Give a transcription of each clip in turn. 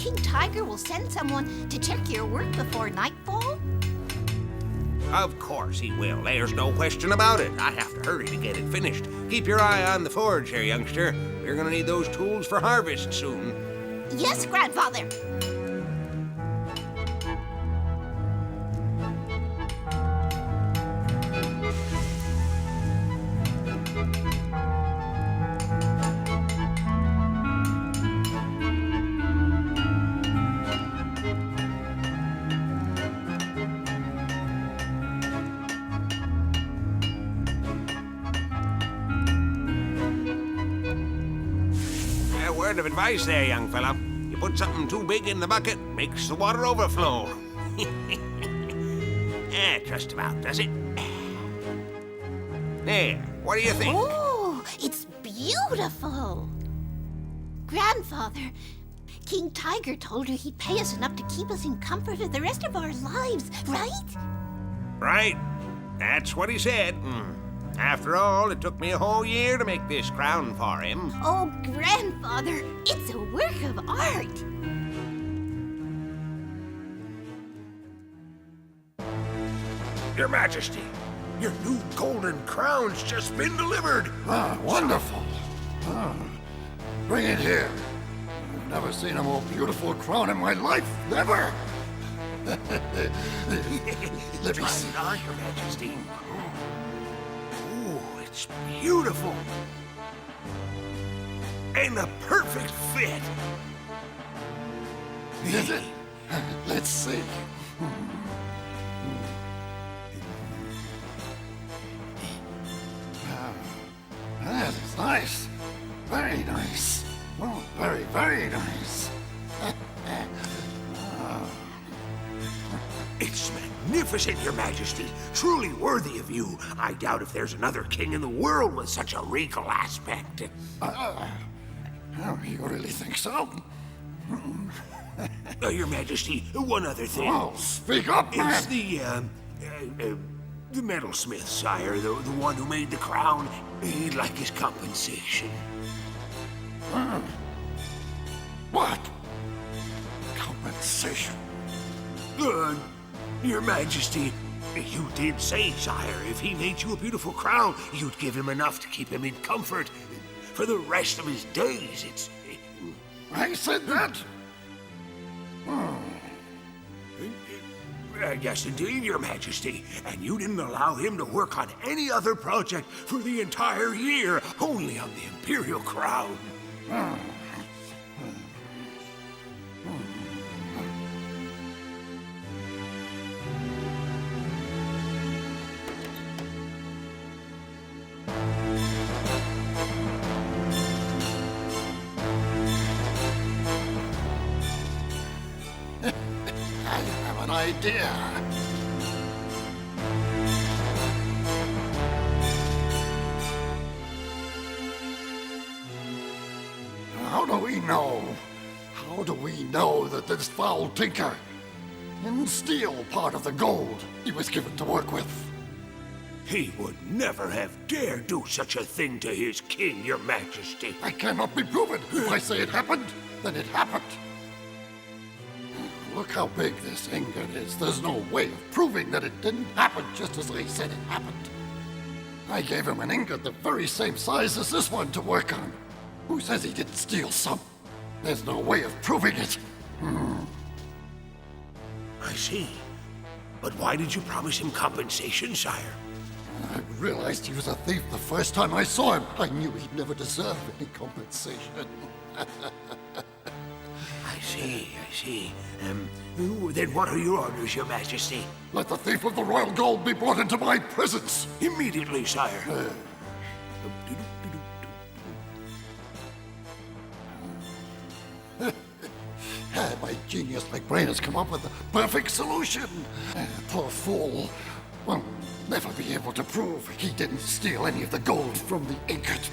King Tiger will send someone to check your work before nightfall? Of course he will. There's no question about it. I have to hurry to get it finished. Keep your eye on the forge here, youngster. We're gonna need those tools for harvest soon. Yes, Grandfather. Word of advice there, young fella. You put something too big in the bucket, makes the water overflow. Just about does it. There, what do you think? Oh, it's beautiful. Grandfather, King Tiger told her he'd pay us enough to keep us in comfort for the rest of our lives, right? Right. That's what he said. After all, it took me a whole year to make this crown for him. Oh, Grandfather, it's a work of art. Your Majesty, your new golden crown's just been delivered. Ah, wonderful. Bring it here. I've never seen a more beautiful crown in my life, never. Let me see. Try it on, Your Majesty. It's beautiful. And a perfect fit. Is it? Let's see. That is nice. Very nice. Oh, very, very nice. It's magnificent, Your Majesty. Truly worthy of you. I doubt if there's another king in the world with such a regal aspect. Oh, you really think so? Your Majesty, one other thing. Oh, speak up, man. It's the metalsmith, sire, the one who made the crown. He'd like his compensation. What? Compensation? Your Majesty, you did say, sire, if he made you a beautiful crown, you'd give him enough to keep him in comfort for the rest of his days. I said that? Yes, indeed, Your Majesty. And you didn't allow him to work on any other project for the entire year, only on the Imperial Crown. I have an idea. How do we know? How do we know that this foul tinker didn't steal part of the gold he was given to work with? He would never have dared do such a thing to his king, Your Majesty. I cannot be proven. If I say it happened, then it happened. Look how big this ingot is. There's no way of proving that it didn't happen just as I said it happened. I gave him an ingot the very same size as this one to work on. Who says he didn't steal some? There's no way of proving it. I see. But why did you promise him compensation, sire? I realized he was a thief the first time I saw him. I knew he'd never deserve any compensation. I see. Then what are your orders, Your Majesty? Let the thief of the royal gold be brought into my presence. Immediately, sire. My genius like brain has come up with the perfect solution. Poor fool will never be able to prove he didn't steal any of the gold from the ingot.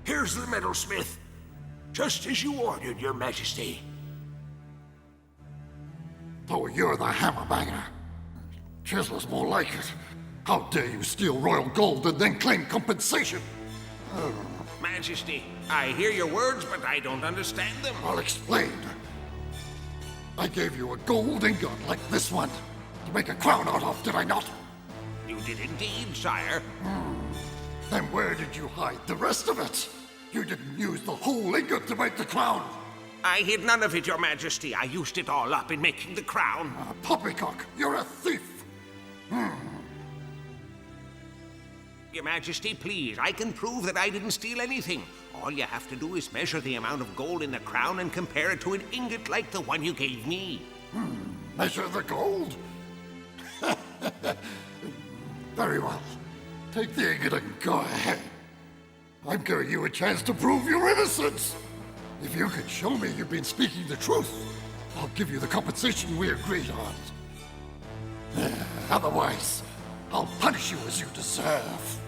Here's the metalsmith. Just as you ordered, Your Majesty. Oh, you're the hammerbanger. Chisler's more like it. How dare you steal royal gold and then claim compensation? Majesty, I hear your words, but I don't understand them. I'll explain. I gave you a gold ingot like this one to make a crown out of, did I not? You did indeed, sire. Then where did you hide the rest of it? You didn't use the whole ingot to make the crown. I hid none of it, your majesty. I used it all up in making the crown. Poppycock, you're a thief. Your majesty, please, I can prove that I didn't steal anything. All you have to do is measure the amount of gold in the crown and compare it to an ingot like the one you gave me. Measure the gold? Very well. Take the ingot and go ahead. I'm giving you a chance to prove your innocence. If you can show me you've been speaking the truth, I'll give you the compensation we agreed on. Otherwise, I'll punish you as you deserve.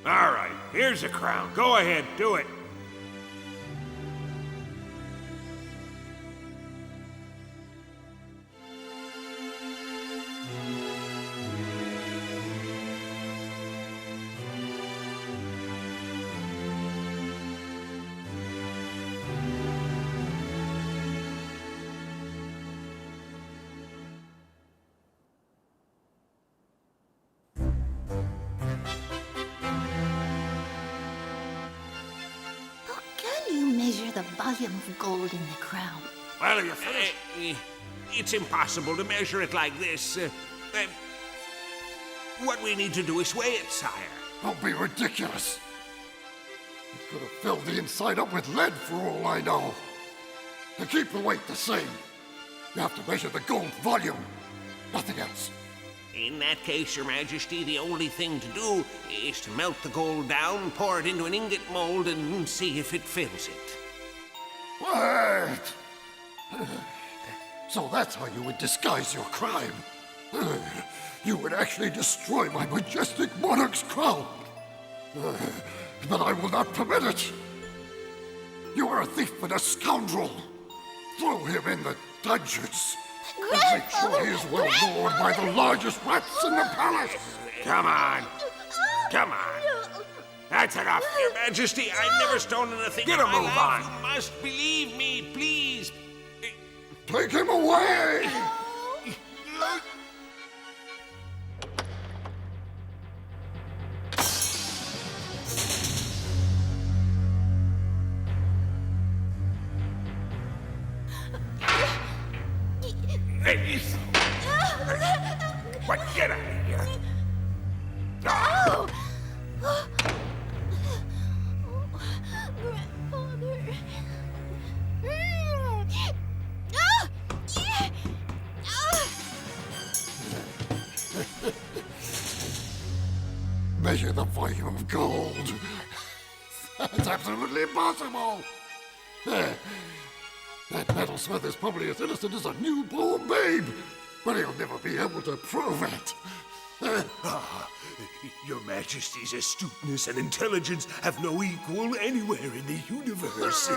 All right, here's a crown. Go ahead, do it. Measure the volume of gold in the crown. Well, you finished? It's impossible to measure it like this. What we need to do is weigh it, sire. Don't be ridiculous. You could have filled the inside up with lead for all I know. To keep the weight the same, you have to measure the gold volume. Nothing else. In that case, your majesty, the only thing to do is to melt the gold down, pour it into an ingot mold, and see if it fills it. What? So that's how you would disguise your crime. You would actually destroy my majestic monarch's crown. But I will not permit it. You are a thief and a scoundrel. Throw him in the dungeons. And make sure he is well known by the largest rats in the palace. Come on. Come on. That's enough. Your majesty, I've never stolen a thing. Get a move on. You must believe me, please. Take him away! Hey. What? Get out of here. Oh! Grandfather. Measure the volume of gold. That's absolutely impossible. That metalsmith is probably as innocent as a newborn babe, but he'll never be able to prove it. Your Majesty's astuteness and intelligence have no equal anywhere in the universe.